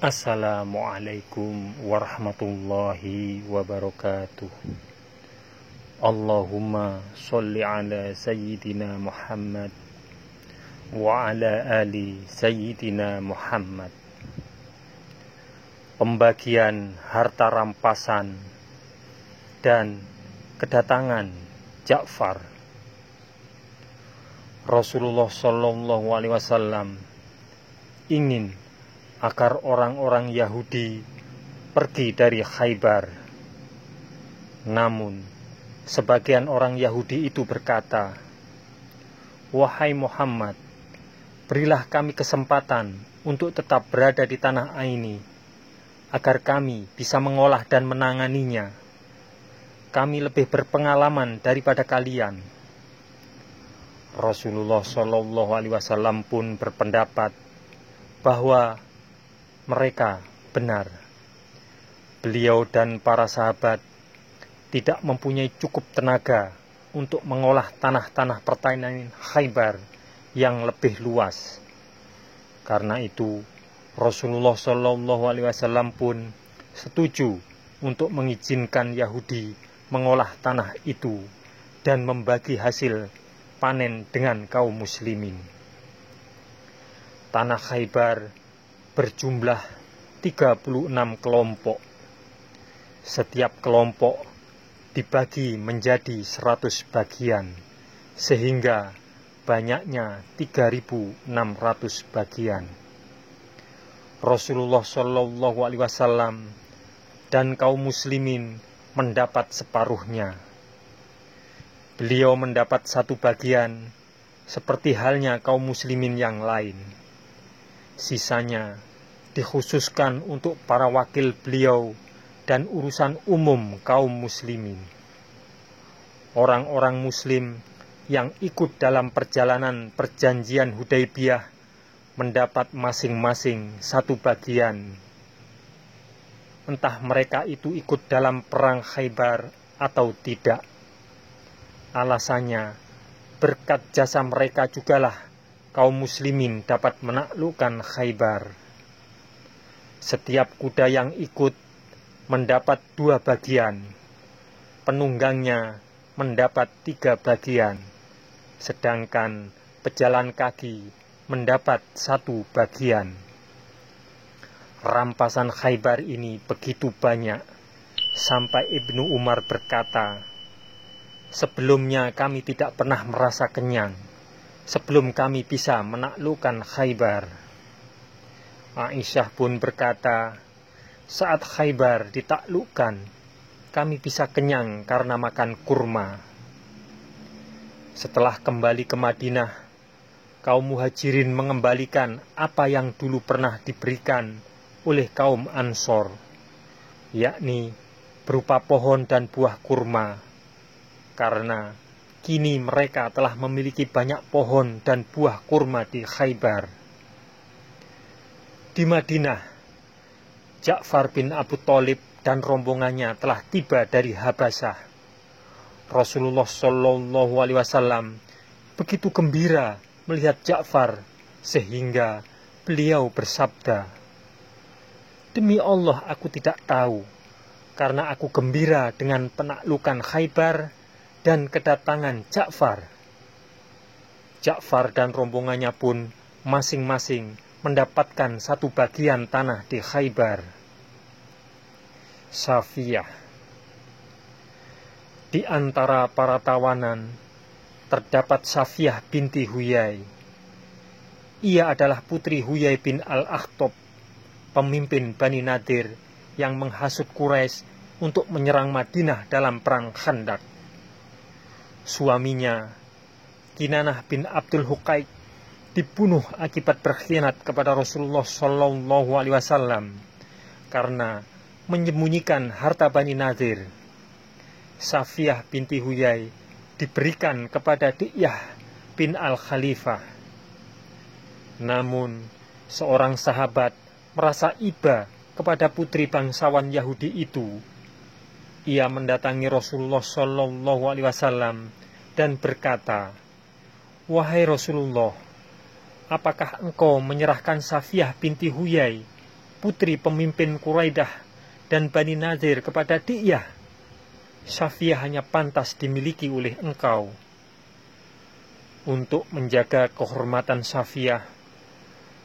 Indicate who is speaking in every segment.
Speaker 1: Assalamualaikum warahmatullahi wabarakatuh. Allahumma sholli ala Sayyidina Muhammad wa ala ali Sayyidina Muhammad. Pembagian harta rampasan dan kedatangan Ja'far. Rasulullah Shallallahu Alaihi Wasallam ingin agar orang-orang Yahudi pergi dari Khaybar. Namun, sebagian orang Yahudi itu berkata, "Wahai Muhammad, berilah kami kesempatan untuk tetap berada di tanah ini, agar kami bisa mengolah dan menanganinya. Kami lebih berpengalaman daripada kalian." Rasulullah Shallallahu Alaihi Wasallam pun berpendapat bahwa mereka benar. Beliau dan para sahabat tidak mempunyai cukup tenaga untuk mengolah tanah-tanah pertanian Khaybar yang lebih luas. Karena itu, Rasulullah Shallallahu Alaihi Wasallam pun setuju untuk mengizinkan Yahudi mengolah tanah itu dan membagi hasil panen dengan kaum muslimin. Tanah Khaybar berjumlah 36 kelompok. Setiap kelompok dibagi menjadi 100 bagian, sehingga banyaknya 3.600 bagian. Rasulullah Shallallahu Alaihi Wasallam dan kaum muslimin mendapat separuhnya. Beliau mendapat satu bagian, seperti halnya kaum muslimin yang lain. Sisanya dikhususkan untuk para wakil beliau dan urusan umum kaum muslimin. Orang-orang muslim yang ikut dalam perjalanan perjanjian Hudaybiyah mendapat masing-masing satu bagian. Entah mereka itu ikut dalam perang Khaybar atau tidak. Alasannya, berkat jasa mereka jugalah kaum muslimin dapat menaklukkan Khaybar. Setiap kuda yang ikut mendapat 2 bagian, penunggangnya mendapat 3 bagian, sedangkan pejalan kaki mendapat 1 bagian. Rampasan Khaybar ini begitu banyak, sampai Ibnu Umar berkata, "Sebelumnya kami tidak pernah merasa kenyang, sebelum kami bisa menaklukkan Khaybar." Aisyah pun berkata, "Saat Khaybar ditaklukkan, kami bisa kenyang karena makan kurma." Setelah kembali ke Madinah, kaum Muhajirin mengembalikan apa yang dulu pernah diberikan oleh kaum Ansor, yakni berupa pohon dan buah kurma, karena kini mereka telah memiliki banyak pohon dan buah kurma di Khaybar. Di Madinah, Ja'far bin Abu Thalib dan rombongannya telah tiba dari Habasyah. Rasulullah Shallallahu Alaihi Wasallam begitu gembira melihat Ja'far sehingga beliau bersabda, "Demi Allah aku tidak tahu, karena aku gembira dengan penaklukan Khaybar dan kedatangan Ja'far." Ja'far dan rombongannya pun masing-masing mendapatkan 1 bagian tanah di Khaybar. Safiyah. Di antara para tawanan terdapat Safiyah binti Huyai. Ia adalah putri Huyai bin Al-Akhtab, pemimpin Bani Nadir yang menghasut Quraisy untuk menyerang Madinah dalam perang Khandaq. Suaminya, Kinanah bin Abdul Huqaiq, dibunuh akibat berkhianat kepada Rasulullah Shallallahu Alaihi Wasallam karena menyembunyikan harta Bani Nadir. Safiyah binti Huyai diberikan kepada Di'yah bin Al-Khalifah. Namun, seorang sahabat merasa iba kepada putri bangsawan Yahudi itu. Ia mendatangi Rasulullah Shallallahu Alaihi Wasallam dan berkata, "Wahai Rasulullah, apakah engkau menyerahkan Safiyah binti Huyai, putri pemimpin Quraidah dan Bani Nadir kepada Di'yah, Safiyah hanya pantas dimiliki oleh engkau. Untuk menjaga kehormatan Safiyah,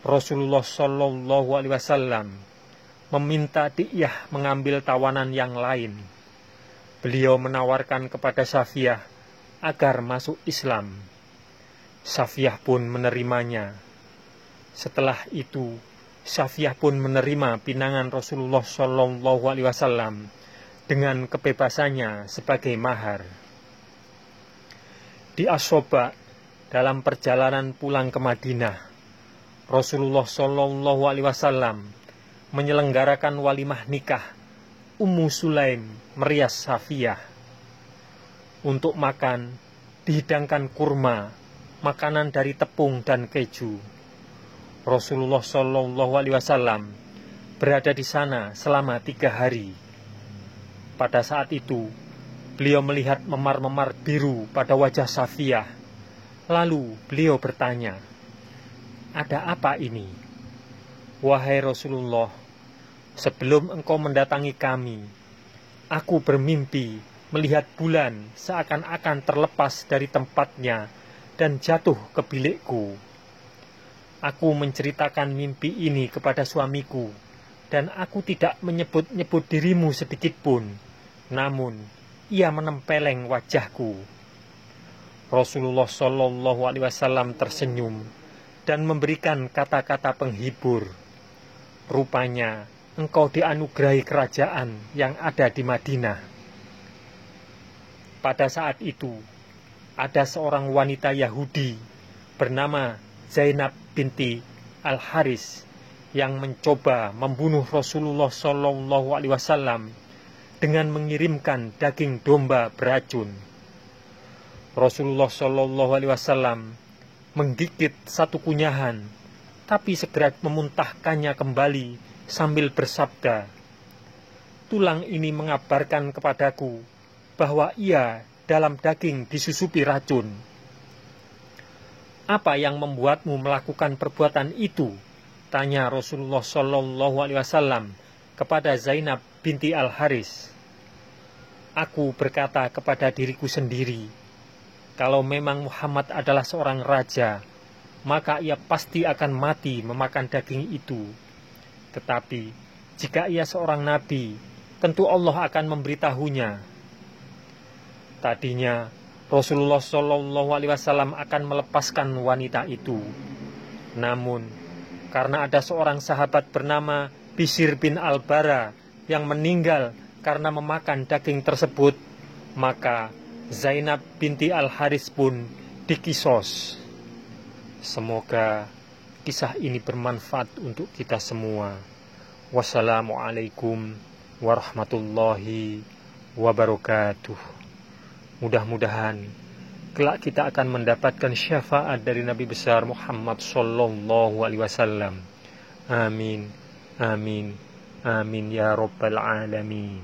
Speaker 1: Rasulullah Shallallahu Alaihi Wasallam meminta Di'yah mengambil tawanan yang lain. Beliau menawarkan kepada Safiyah agar masuk Islam. Safiyah pun menerimanya. Setelah itu, Safiyah pun menerima pinangan Rasulullah Shallallahu Alaihi Wasallam dengan kebebasannya sebagai mahar. Di Asoba, dalam perjalanan pulang ke Madinah, Rasulullah Shallallahu Alaihi Wasallam menyelenggarakan walimah nikah Ummu Sulaim merias Safiyah. Untuk makan, dihidangkan kurma, makanan dari tepung dan keju. Rasulullah Shallallahu Alaihi Wasallam berada di sana selama 3 hari. Pada saat itu, beliau melihat memar-memar biru pada wajah Safiyah. Lalu beliau bertanya, "Ada apa ini?" "Wahai Rasulullah, sebelum engkau mendatangi kami, aku bermimpi melihat bulan seakan-akan terlepas dari tempatnya dan jatuh ke bilikku. Aku menceritakan mimpi ini kepada suamiku, dan aku tidak menyebut-nyebut dirimu sedikit pun, namun ia menempeleng wajahku." Rasulullah Shallallahu Alaihi Wasallam tersenyum dan memberikan kata-kata penghibur. "Rupanya engkau dianugerahi kerajaan yang ada di Madinah." Pada saat itu, ada seorang wanita Yahudi bernama Zainab binti Al-Haris yang mencoba membunuh Rasulullah Shallallahu Alaihi Wasallam dengan mengirimkan daging domba beracun. Rasulullah Shallallahu Alaihi Wasallam menggigit satu kunyahan, tapi segera memuntahkannya kembali sambil bersabda, "Tulang ini mengabarkan kepadaku bahwa ia dalam daging disusupi racun." "Apa yang membuatmu melakukan perbuatan itu?" tanya Rasulullah Shallallahu Alaihi Wasallam kepada Zainab binti Al-Haris. "Aku berkata kepada diriku sendiri, kalau memang Muhammad adalah seorang raja, maka ia pasti akan mati memakan daging itu. Tetapi jika ia seorang nabi, tentu Allah akan memberitahunya." Tadinya Rasulullah Shallallahu Alaihi Wasallam akan melepaskan wanita itu. Namun, karena ada seorang sahabat bernama Bishr bin Al-Bara yang meninggal karena memakan daging tersebut, maka Zainab binti Al-Haris pun dikisos. Semoga kisah ini bermanfaat untuk kita semua. Wassalamualaikum warahmatullahi wabarakatuh. Mudah-mudahan kelak kita akan mendapatkan syafaat dari Nabi besar Muhammad Sallallahu Alaihi Wasallam. Amin, amin, amin ya Rabbal Alamin.